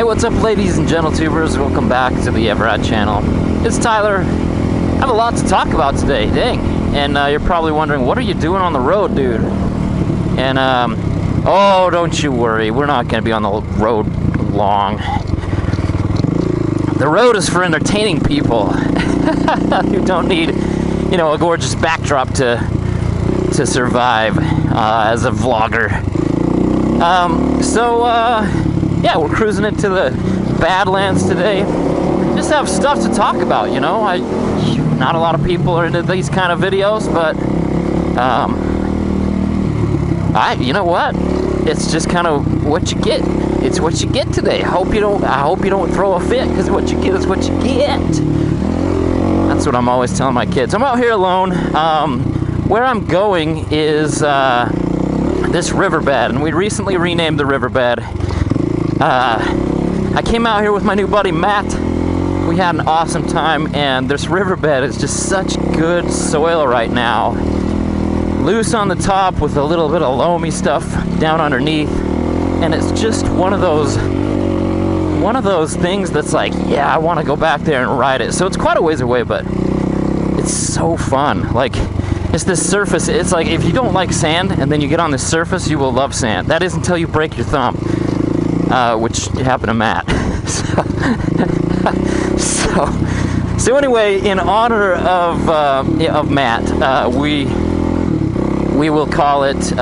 Hey, what's up, ladies and gentle-tubers? Welcome back to the eveRide channel. It's Tyler. I have a lot to talk about today, dang. And you're probably wondering, what are you doing on the road, dude? And, oh, don't you worry. We're not going to be on the road long. The road is for entertaining people who don't need, you know, a gorgeous backdrop to survive as a vlogger. Yeah, we're cruising into the Badlands today. Just have stuff to talk about, you know. Not a lot of people are into these kind of videos, but you know what? It's just kind of what you get. It's what you get today. I hope you don't throw a fit, because what you get is what you get. That's what I'm always telling my kids. I'm out here alone. Where I'm going is this riverbed, and we recently renamed the riverbed. I came out here with my new buddy Matt. We had an awesome time, and this riverbed is just such good soil right now. Loose on the top with a little bit of loamy stuff down underneath, and it's just one of those things that's like, yeah, I want to go back there and ride it. So it's quite a ways away, but it's so fun. Like, it's this surface. It's like, if you don't like sand and then you get on this surface, you will love sand. That is until you break your thumb, which happened to Matt. So anyway, in honor of Matt, we will call it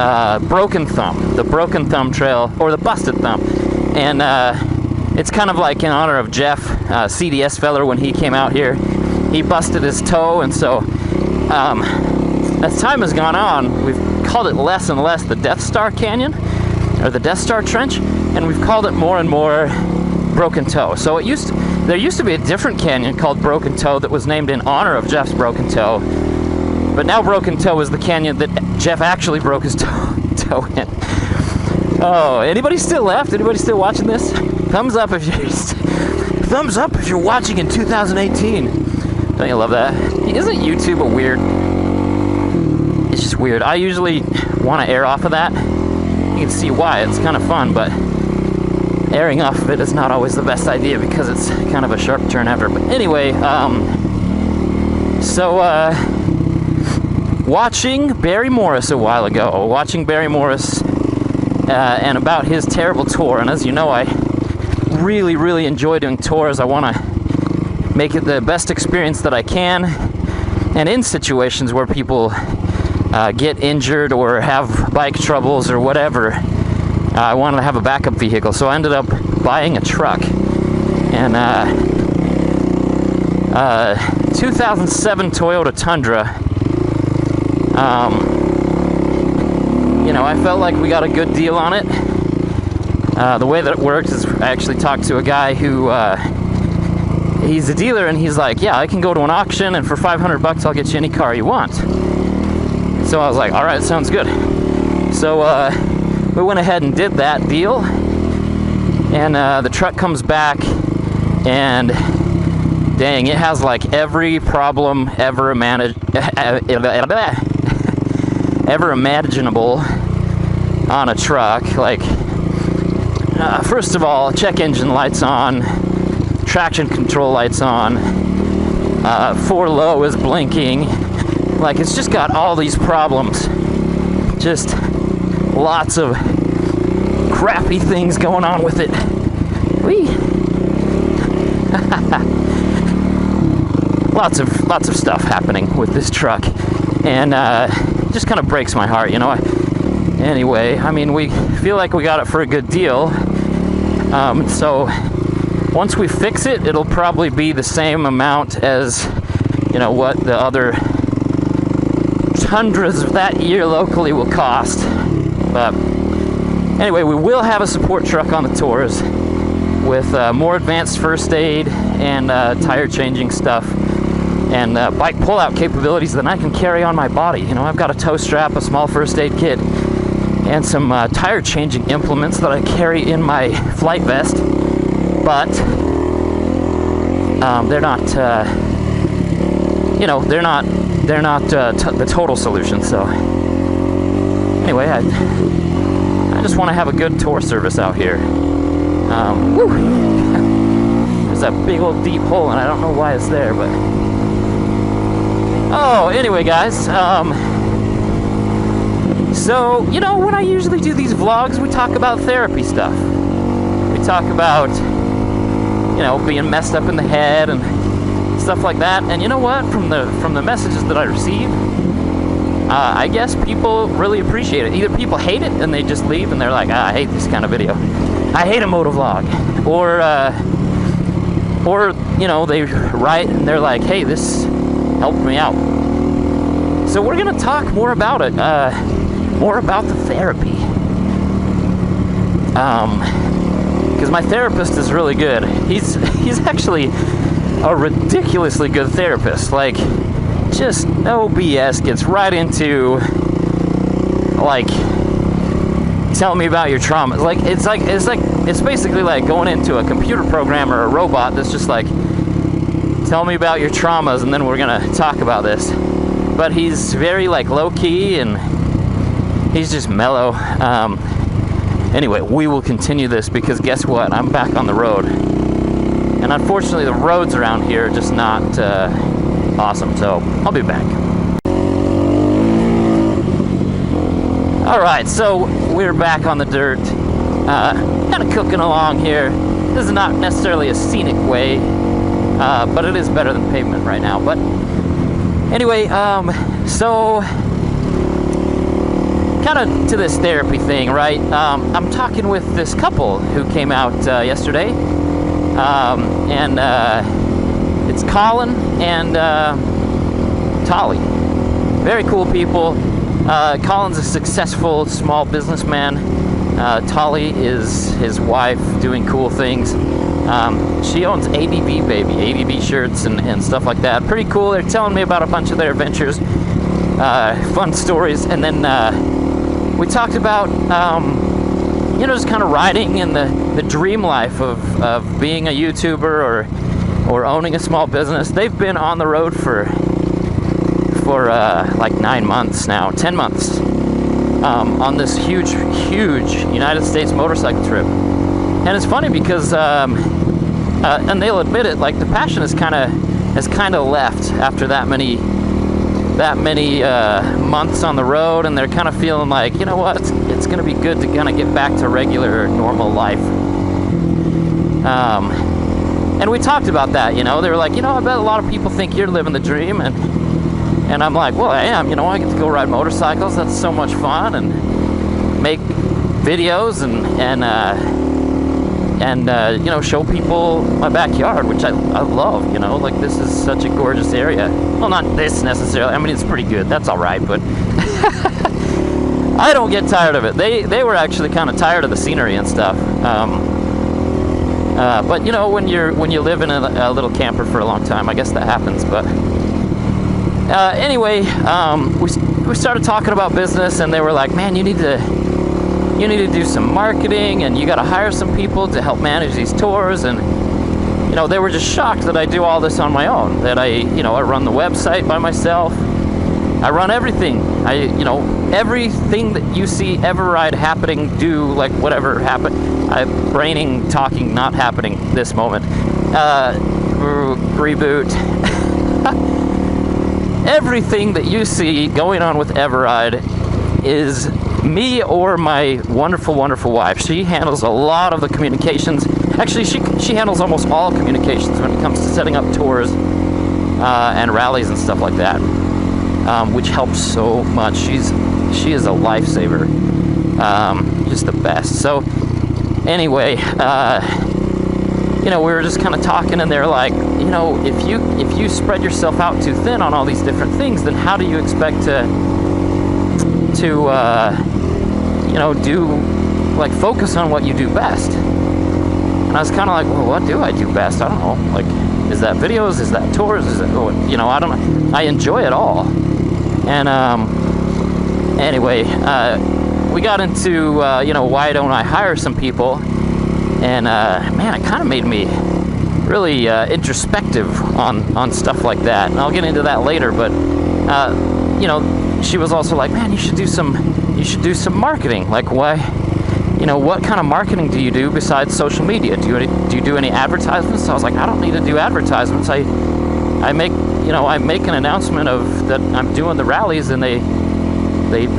Broken Thumb, the Broken Thumb Trail, or the Busted Thumb. And it's kind of like in honor of Jeff, CDS feller, when he came out here. He busted his toe, and so as time has gone on, we've called it less and less the Death Star Canyon, or the Death Star Trench, and we've called it more and more Broken Toe. So there used to be a different canyon called Broken Toe that was named in honor of Jeff's broken toe, but now Broken Toe is the canyon that Jeff actually broke his toe in. Oh, anybody still left? Anybody still watching this? Thumbs up if you're watching in 2018. Don't you love that? Isn't YouTube a weird? It's just weird. I usually want to air off of that. You can see why. It's kind of fun, but airing off of it is not always the best idea because it's kind of a sharp turn after. But anyway, watching Barry Morris a while ago, and about his terrible tour. And as you know, I really, really enjoy doing tours. I want to make it the best experience that I can. And in situations where people get injured or have bike troubles or whatever, I wanted to have a backup vehicle. So I ended up buying a truck. And 2007 Toyota Tundra. You know, I felt like we got a good deal on it. The way that it works is I actually talked to a guy who, he's a dealer, and he's like, yeah, I can go to an auction, and for $500 I'll get you any car you want. So I was like, all right, sounds good. So we went ahead and did that deal, and the truck comes back, and dang, it has like every problem ever imaginable on a truck. Like, first of all, check engine lights on, traction control lights on, 4 low is blinking. Like, it's just got all these problems. Just lots of crappy things going on with it. Whee! lots of stuff happening with this truck, and it just kind of breaks my heart, you know. Anyway, I mean, we feel like we got it for a good deal. So once we fix it, it'll probably be the same amount as, you know, what the other Tundras that year locally will cost. But anyway, we will have a support truck on the tours with more advanced first aid and tire changing stuff, and bike pull-out capabilities that I can carry on my body. You know, I've got a tow strap, a small first aid kit, and some tire changing implements that I carry in my flight vest, but they're not, you know, they're not the total solution. So anyway, I just want to have a good tour service out here. Woo! There's that big old deep hole, and I don't know why it's there, but... Oh, anyway, guys, so, you know, when I usually do these vlogs, we talk about therapy stuff. We talk about, you know, being messed up in the head and stuff like that. And you know what? From the messages that I receive, I guess people really appreciate it. Either people hate it and they just leave and they're like, I hate this kind of video. I hate a motovlog. Or, you know, they write and they're like, hey, this helped me out. So we're gonna talk more about it, more about the therapy. Because my therapist is really good. He's actually a ridiculously good therapist. Like, just no BS. Gets right into, like, tell me about your trauma. It's basically like going into a computer program or a robot that's just like, tell me about your traumas, and then we're gonna talk about this. But he's very like low key, and he's just mellow. Anyway, we will continue this because guess what? I'm back on the road, and unfortunately, the roads around here are just not awesome. So I'll be back. All right, so we're back on the dirt, kind of cooking along here. This is not necessarily a scenic way, but it is better than pavement right now. But anyway, so kind of to this therapy thing, right? I'm talking with this couple who came out yesterday, and it's Colin and Tolly. Very cool people. Colin's a successful small businessman. Tolly is his wife doing cool things. She owns ADB Baby, ADB shirts and stuff like that. Pretty cool. They're telling me about a bunch of their adventures, fun stories, and then we talked about, you know, just kind of riding and the dream life of being a YouTuber or owning a small business. They've been on the road for like 9 months now, 10 months, on this huge United States motorcycle trip. And it's funny because, and they'll admit it, like the passion has kind of left after that many months on the road, and they're kind of feeling like, you know what, it's going to be good to kind of get back to regular normal life. And we talked about that, you know. They were like, you know, I bet a lot of people think you're living the dream, and I'm like, well, I am. You know, I get to go ride motorcycles. That's so much fun, and make videos and you know, show people my backyard, which I love. You know, like, this is such a gorgeous area. Well, not this necessarily. I mean, it's pretty good. That's all right, but I don't get tired of it. They were actually kind of tired of the scenery and stuff. But you know, when you live in a little camper for a long time, I guess that happens. But anyway, we started talking about business, and they were like, man, you need to do some marketing, and you got to hire some people to help manage these tours. And you know, they were just shocked that I do all this on my own, that I run the website by myself. I run everything. Everything that you see eveRide happening, do, like, whatever happened. I'm braining, talking, not happening this moment. Reboot. Everything that you see going on with eveRide is me or my wonderful, wonderful wife. She handles a lot of the communications. Actually, she handles almost all communications when it comes to setting up tours and rallies and stuff like that, which helps so much. She is a lifesaver, just the best. So anyway, we were just kind of talking, and they're like, if you spread yourself out too thin on all these different things, then how do you expect to focus on what you do best? And I was kind of like, well, what do I do best? I don't know. Like, is that videos? Is that tours? Is it, I don't know. I enjoy it all. And anyway, we got into, why don't I hire some people? And man, it kind of made me really introspective on stuff like that. And I'll get into that later. But she was also like, man, you should do some marketing. Like, why what kind of marketing do you do besides social media? Do you do any advertisements? So I was like, I don't need to do advertisements. I make an announcement of that I'm doing the rallies, and they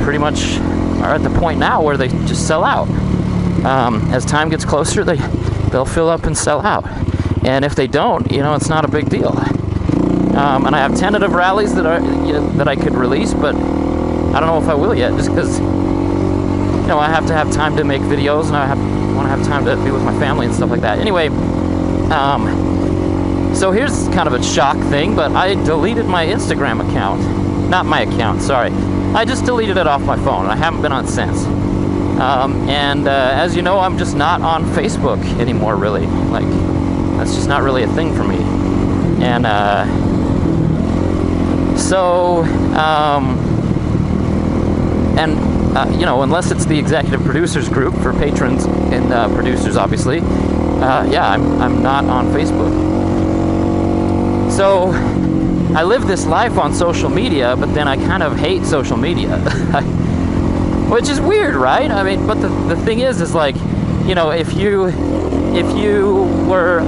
pretty much are at the point now where they just sell out. As time gets closer, they'll fill up and sell out. And if they don't, it's not a big deal. And I have tentative rallies that I could release, but I don't know if I will yet, just because I have to have time to make videos, and I want to have time to be with my family and stuff like that. Anyway, so here's kind of a shock thing, but I deleted my Instagram account. Not my account, sorry. I just deleted it off my phone. I haven't been on since. And as you know, I'm just not on Facebook anymore, really. Like, that's just not really a thing for me. And unless it's the executive producers group for patrons and producers, obviously, I'm not on Facebook. So I live this life on social media, but then I kind of hate social media, which is weird, right? I mean, but the thing is like, if you were,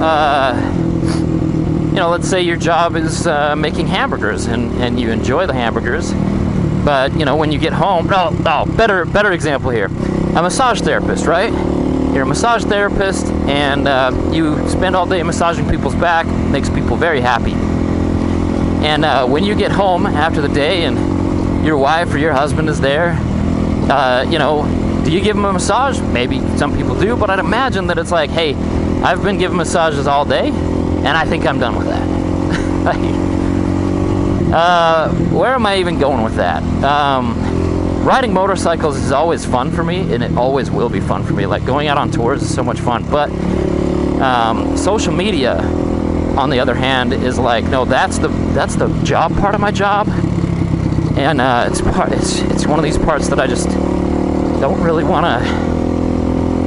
let's say your job is making hamburgers, and you enjoy the hamburgers, but when you get home, better example here. A massage therapist, right? You're a massage therapist, and you spend all day massaging people's back. Makes people very happy. And when you get home after the day, and your wife or your husband is there, do you give them a massage? Maybe some people do, but I'd imagine that it's like, hey, I've been giving massages all day, and I think I'm done with that. Where am I even going with that? Riding motorcycles is always fun for me, and it always will be fun for me. Like, going out on tours is so much fun. But social media, on the other hand, is like, no, that's the job part of my job, and it's one of these parts that I just don't really want to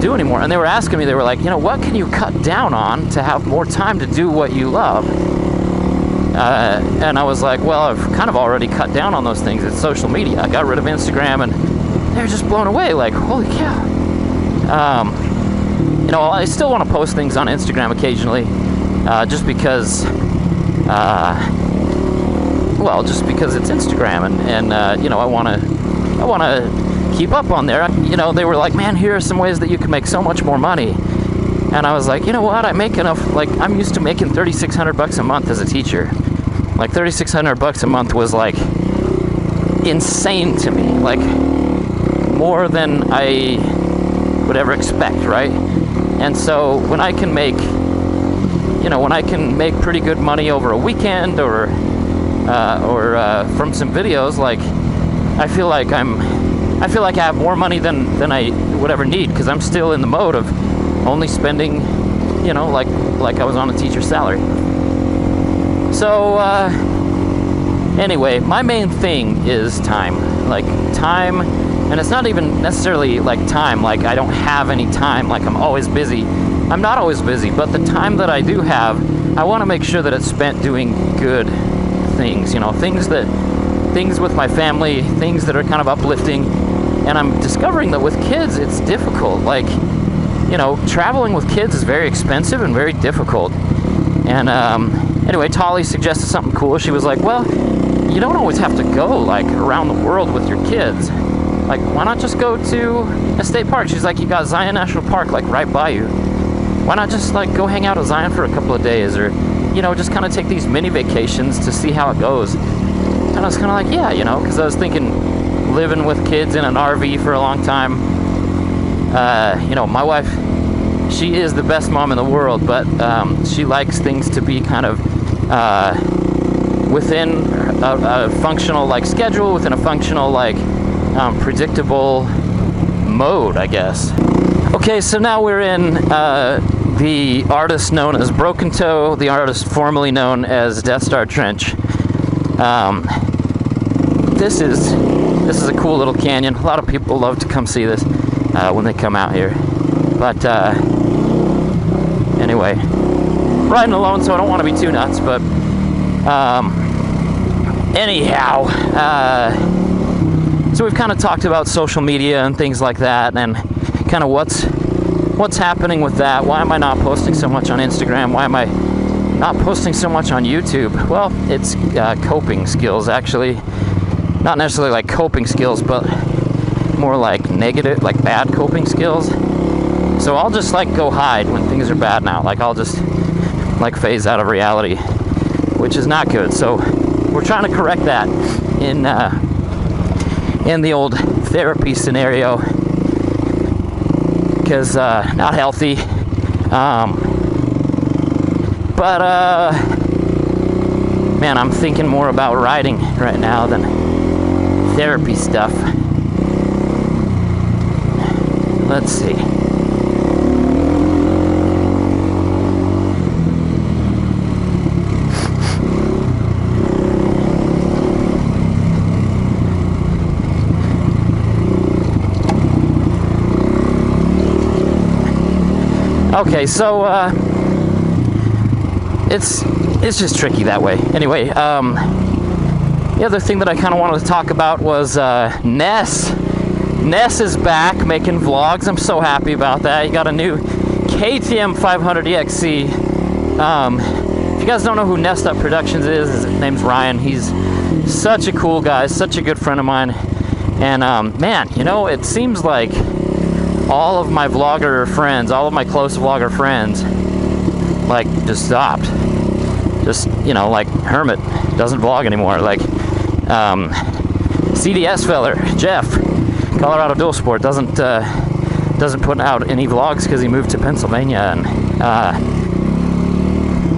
do anymore. And they were asking me, they were like, what can you cut down on to have more time to do what you love? And I was like, well, I've kind of already cut down on those things. It's social media. I got rid of Instagram, and they're just blown away. Like, holy cow. I still want to post things on Instagram occasionally, just because it's Instagram, and I want to keep up on there. They were like, man, here are some ways that you can make so much more money. And I was like, you know what? I make enough. Like, I'm used to making $3,600 a month as a teacher. Like, $3,600 a month was like insane to me. Like, more than I would ever expect, right? And so when I can make pretty good money over a weekend, or from some videos, like, I feel like I have more money than I would ever need, because I'm still in the mode of only spending, like I was on a teacher's salary. So anyway, my main thing is time. Like, time, and it's not even necessarily like time, like I don't have any time, like I'm always busy. I'm not always busy, but the time that I do have, I want to make sure that it's spent doing good things, things with my family, things that are kind of uplifting. And I'm discovering that with kids, it's difficult. Like, traveling with kids is very expensive and very difficult. And anyway, Tolly suggested something cool. She was like, well, you don't always have to go, like, around the world with your kids. Like, why not just go to a state park? She's like, you got Zion National Park, like, right by you. Why not just, like, go hang out at Zion for a couple of days, or, just kind of take these mini vacations to see how it goes. And I was kind of like, yeah, because I was thinking, living with kids in an RV for a long time. My wife, she is the best mom in the world, but she likes things to be kind of within a functional, like, schedule, within a functional, like, predictable mode, I guess. Okay, so now we're in the artist known as Broken Toe, the artist formerly known as Death Star Trench. This is a cool little canyon. A lot of people love to come see this when they come out here. But anyway, riding alone, so I don't want to be too nuts. But anyhow, so we've kind of talked about social media and things like that, and kind of what's happening with that. Why am I not posting so much on Instagram? Why am I not posting so much on YouTube? Well, it's coping skills, actually. Not necessarily like coping skills, but more like negative, like bad coping skills. So I'll just like go hide when things are bad now. Like I'll just like phase out of reality, which is not good. So we're trying to correct that in the old therapy scenario, because not healthy. But man, I'm thinking more about riding right now than therapy stuff. Let's see. Okay, so it's just tricky that way. Anyway, the other thing that I kind of wanted to talk about was Ness. Ness is back making vlogs. I'm so happy about that. He got a new KTM 500 EXC. If you guys don't know who Nest Up Productions is, his name's Ryan. He's such a cool guy, such a good friend of mine. And man, you know, it seems like all of my vlogger friends, all of my close vlogger friends, like just stopped. Just, you know, like Hermit doesn't vlog anymore. Like CDS feller Jeff, Colorado Dual Sport, doesn't put out any vlogs because he moved to Pennsylvania. And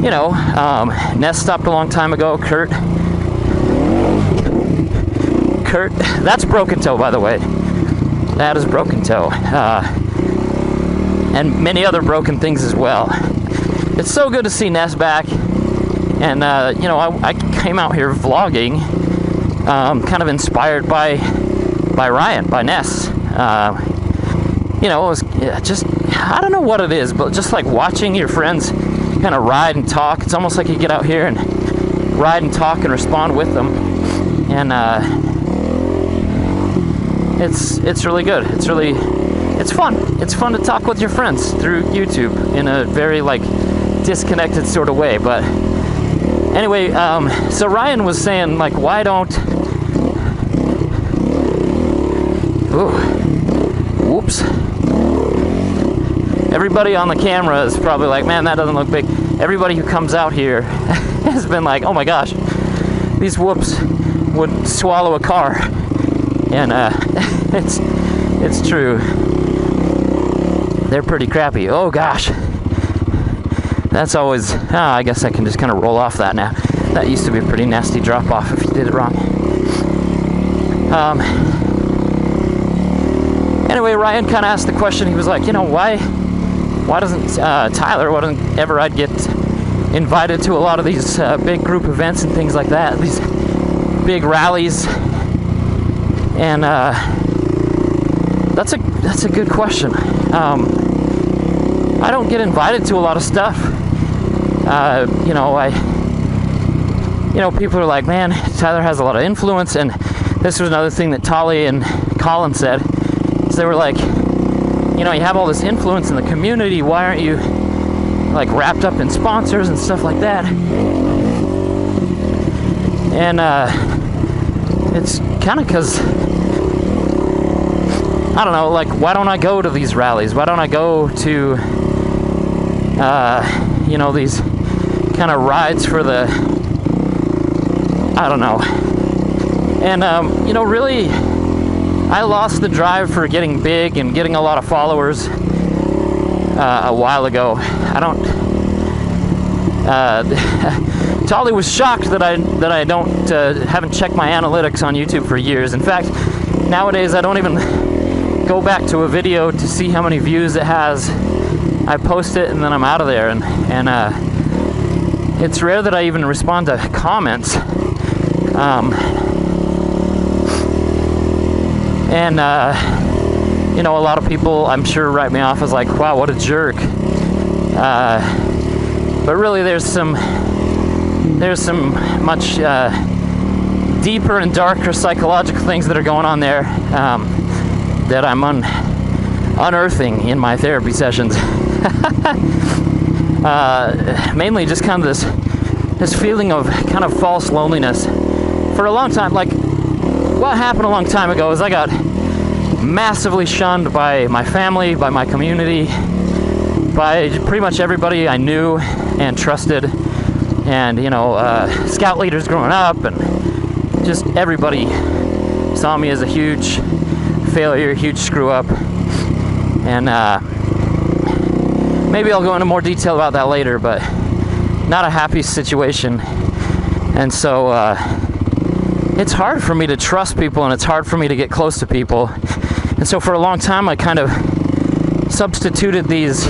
you know, Ness stopped a long time ago. Kurt, that's Broken Toe, by the way. That is Broken Toe, and many other broken things as well. It's so good to see Ness back, and you know, I came out here vlogging, kind of inspired by Ryan, by Ness. You know, it was just, I don't know what it is, but just like watching your friends kind of ride and talk. It's almost like you get out here and ride and talk and respond with them, and it's really good. It's fun. It's fun to talk with your friends through YouTube in a very like disconnected sort of way. But anyway, so Ryan was saying like, why don't, whoops. Everybody on the camera is probably like, man, that doesn't look big. Everybody who comes out here has been like, oh my gosh, these whoops would swallow a car. And it's true. They're pretty crappy. Oh gosh. That's always, I guess I can just kind of roll off that now. That used to be a pretty nasty drop off if you did it wrong. Anyway, Ryan kind of asked the question. He was like, you know, why doesn't Tyler, why doesn't ever get invited to a lot of these big group events and things like that, these big rallies? And that's a good question. I don't get invited to a lot of stuff. You know, people are like, man, Tyler has a lot of influence. And this was another thing that Tolly and Colin said. So they were like, you know, you have all this influence in the community. Why aren't you like wrapped up in sponsors and stuff like that? And it's kind of because, I don't know, like, why don't I go to these rallies? Why don't I go to, you know, these kind of rides for the, I don't know. And, you know, really, I lost the drive for getting big and getting a lot of followers a while ago. I don't, Tolly was shocked that I haven't checked my analytics on YouTube for years. In fact, nowadays I don't even go back to a video to see how many views it has. I post it and then I'm out of there, and it's rare that I even respond to comments. You know, a lot of people, I'm sure, write me off as like, wow, what a jerk. But really, there's some much deeper and darker psychological things that are going on there, that I'm unearthing in my therapy sessions. Mainly just kind of this feeling of kind of false loneliness. For a long time, like, what happened a long time ago is I got massively shunned by my family, by my community, by pretty much everybody I knew and trusted, and, you know, scout leaders growing up, and just everybody saw me as a huge failure, huge screw up. And maybe I'll go into more detail about that later, but not a happy situation. And so it's hard for me to trust people, and it's hard for me to get close to people. And so for a long time I kind of substituted these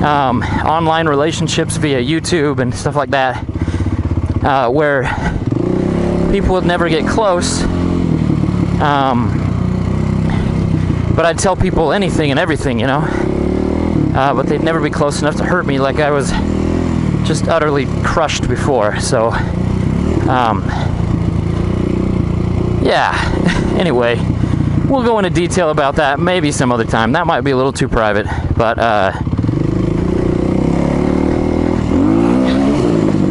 online relationships via YouTube and stuff like that, where people would never get close, but I'd tell people anything and everything, you know, but they'd never be close enough to hurt me, like I was just utterly crushed before. So yeah, anyway, we'll go into detail about that maybe some other time. That might be a little too private, but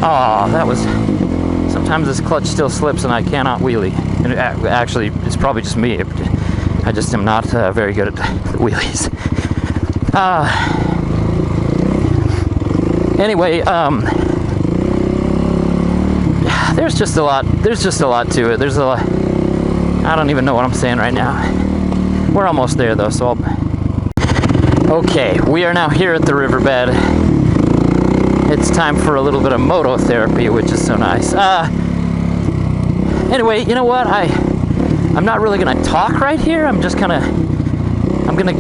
oh, that was... Sometimes this clutch still slips and I cannot wheelie. And actually, it's probably just me. I just am not very good at the wheelies. Anyway, there's just a lot. There's just a lot to it. There's a lot. I don't even know what I'm saying right now. We're almost there though, so okay, we are now here at the riverbed. It's time for a little bit of moto therapy, which is so nice. Anyway, you know what? I'm not really gonna talk right here. I'm gonna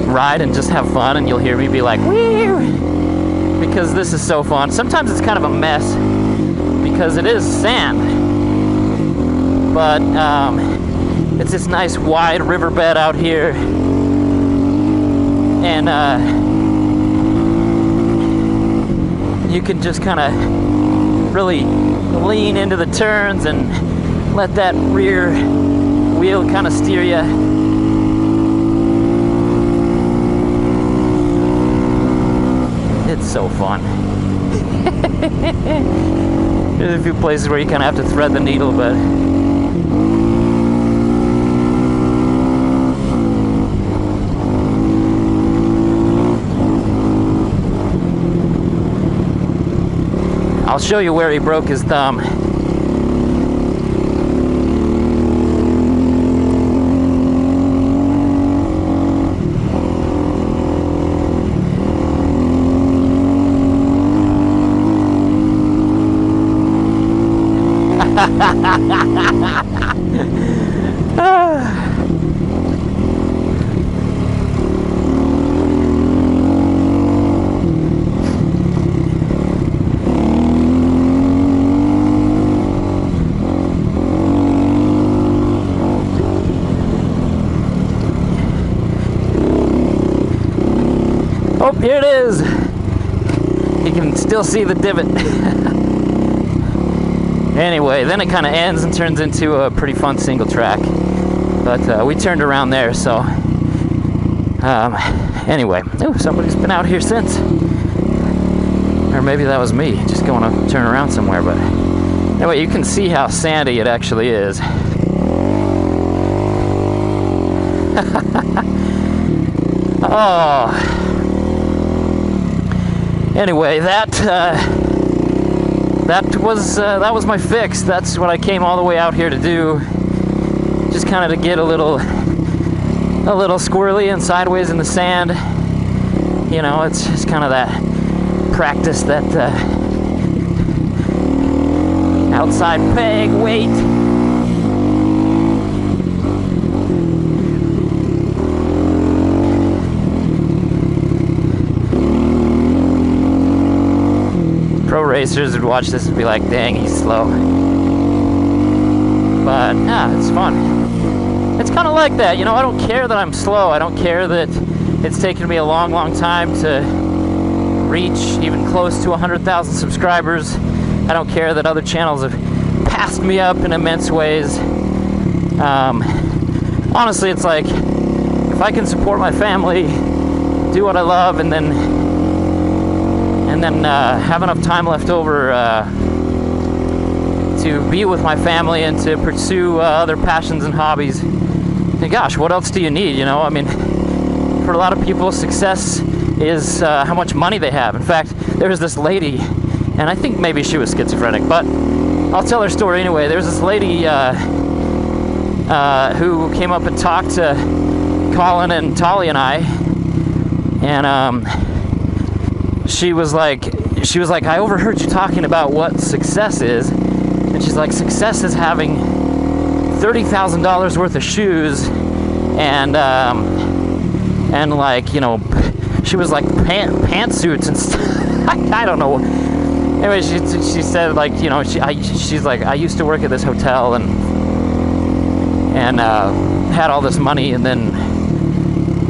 ride and just have fun, and you'll hear me be like, woo, because this is so fun. Sometimes it's kind of a mess because it is sand, but it's this nice wide riverbed out here, and you can just kind of really lean into the turns and let that rear wheel kind of steer you. It's so fun. There's a few places where you kind of have to thread the needle, but I'll show you where he broke his thumb. Oh, here it is. You can still see the divot. Anyway, then it kind of ends and turns into a pretty fun single track. But we turned around there, so anyway, ooh, somebody's been out here since. Or maybe that was me, just going to turn around somewhere. But anyway, you can see how sandy it actually is. Oh. Anyway, that was my fix. That's what I came all the way out here to do. Just kind of to get a little squirrely and sideways in the sand. You know, it's just kind of that practice, that outside peg weight. Pro racers would watch this and be like, dang, he's slow. But, yeah, it's fun. It's kind of like that, you know, I don't care that I'm slow. I don't care that it's taken me a long, long time to reach even close to 100,000 subscribers. I don't care that other channels have passed me up in immense ways. Honestly, it's like, if I can support my family do what I love, and then have enough time left over to be with my family and to pursue other passions and hobbies. And gosh, what else do you need? You know, I mean, for a lot of people, success is how much money they have. In fact, there was this lady, and I think maybe she was schizophrenic, but I'll tell her story anyway. There was this lady who came up and talked to Colin and Tolly and I, and she was like, I overheard you talking about what success is, and she's like, success is having $30,000 worth of shoes, and like, you know, she was like pantsuits and stuff. I don't know. Anyway, she said, like, you know, she's like, I used to work at this hotel and had all this money, and then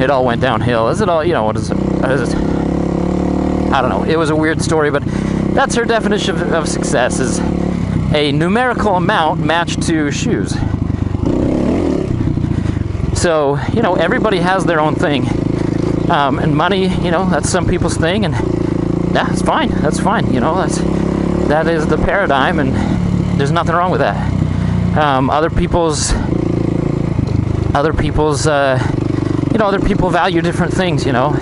it all went downhill. Is it all, you know, what is it? I don't know. It was a weird story, but that's her definition of success, is a numerical amount matched to shoes. So, you know, everybody has their own thing. And money, you know, that's some people's thing, and yeah, it's fine. That's fine. You know, that is the paradigm, and there's nothing wrong with that. Other people's, you know, other people value different things, you know.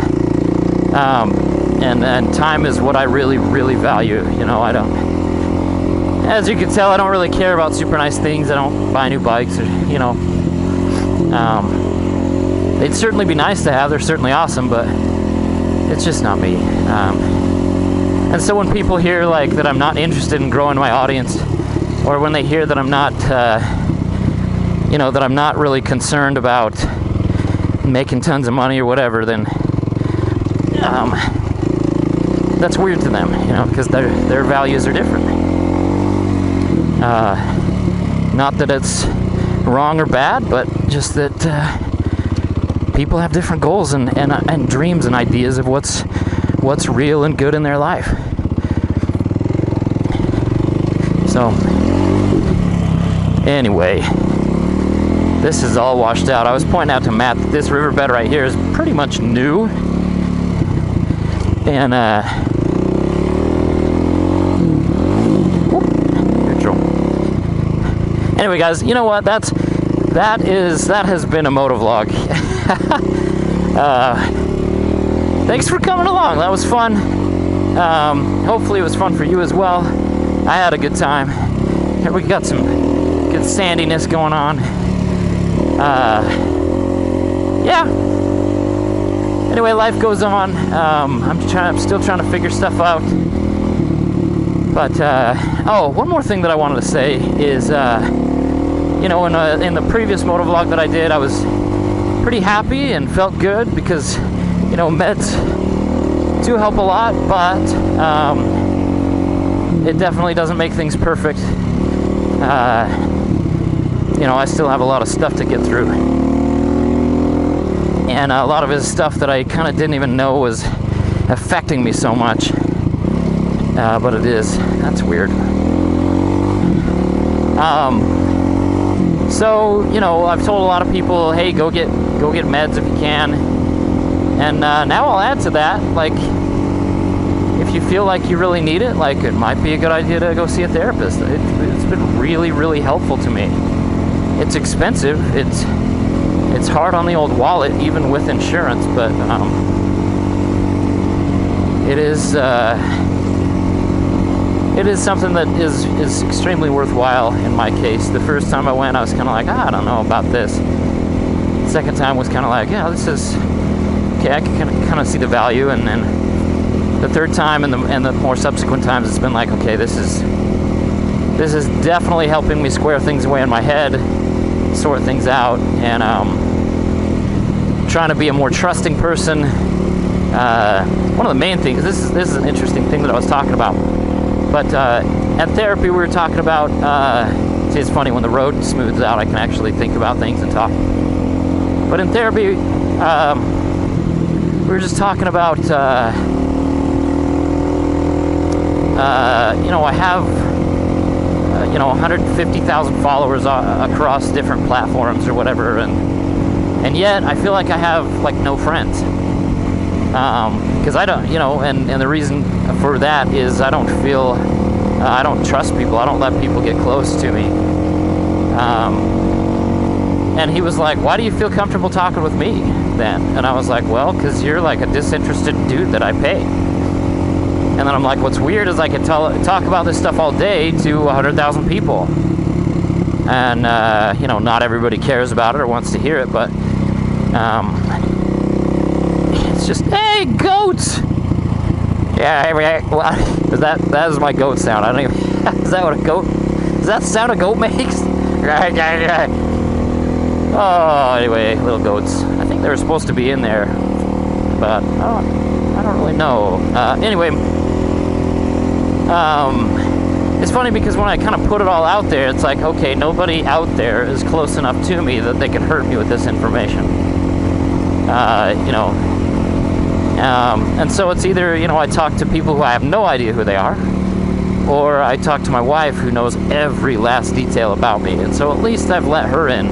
And time is what I really, really value. You know, as you can tell, I don't really care about super nice things. I don't buy new bikes, or, you know. They'd certainly be nice to have. They're certainly awesome, but it's just not me. And so when people hear like that I'm not interested in growing my audience, or when they hear that I'm not, you know, that I'm not really concerned about making tons of money or whatever, then that's weird to them, you know, because their values are different. Not that it's wrong or bad, but just that people have different goals and dreams and ideas of what's real and good in their life. So anyway, this is all washed out. I was pointing out to Matt that this riverbed right here is pretty much new, and neutral. Anyway, guys, you know what? That has been a motovlog. Thanks for coming along. That was fun. Hopefully it was fun for you as well. I had a good time. Here we got some good sandiness going on. Yeah. Anyway, life goes on. I'm still trying to figure stuff out. But one more thing that I wanted to say is, you know, in the previous motovlog that I did, I was pretty happy and felt good because, you know, meds do help a lot, but it definitely doesn't make things perfect. You know, I still have a lot of stuff to get through, and a lot of it is stuff that I kind of didn't even know was affecting me so much, but it is. That's weird. So, you know, I've told a lot of people, hey, go get meds if you can. And now I'll add to that, like, if you feel like you really need it, like, it might be a good idea to go see a therapist. It's been really, really helpful to me. It's expensive. It's hard on the old wallet, even with insurance, but it is something that is extremely worthwhile in my case. The first time I went, I was kind of like, I don't know about this. The second time was kind of like, yeah, this is okay. I can kind of see the value. And then the third time and the more subsequent times, it's been like, okay, this is definitely helping me square things away in my head, sort things out, and trying to be a more trusting person. One of the main things, this is an interesting thing that I was talking about. But at therapy, we were talking about, see, it's funny, when the road smooths out, I can actually think about things and talk. But in therapy, we were just talking about, you know, I have, you know, 150,000 followers across different platforms or whatever, and yet I feel like I have, like, no friends. because I don't, and the reason for that is I don't feel, I don't trust people. I don't let people get close to me. And he was like, why do you feel comfortable talking with me then? And I was like, well, because you're like a disinterested dude that I pay. And then I'm like, what's weird is I could talk about this stuff all day to 100,000 people. And, not everybody cares about it or wants to hear it, but it's just, hey, goats! Yeah, that is my goat sound. I don't even, is that what a goat, is that the sound a goat makes? Oh, anyway, little goats. I think they were supposed to be in there, but I don't really know. Anyway, it's funny because when I kind of put it all out there, it's like, okay, nobody out there is close enough to me that they can hurt me with this information. And so it's either, I talk to people who I have no idea who they are, or I talk to my wife who knows every last detail about me. And so at least I've let her in,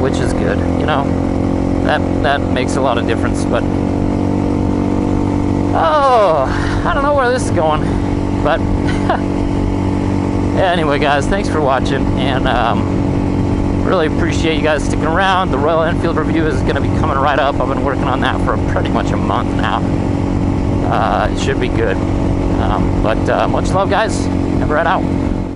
which is good, that makes a lot of difference. But I don't know where this is going, but anyway, guys, thanks for watching, and really appreciate you guys sticking around. The Royal Enfield review is going to be coming right up. I've been working on that for pretty much a month now. It should be good. But much love, guys. eveRide out.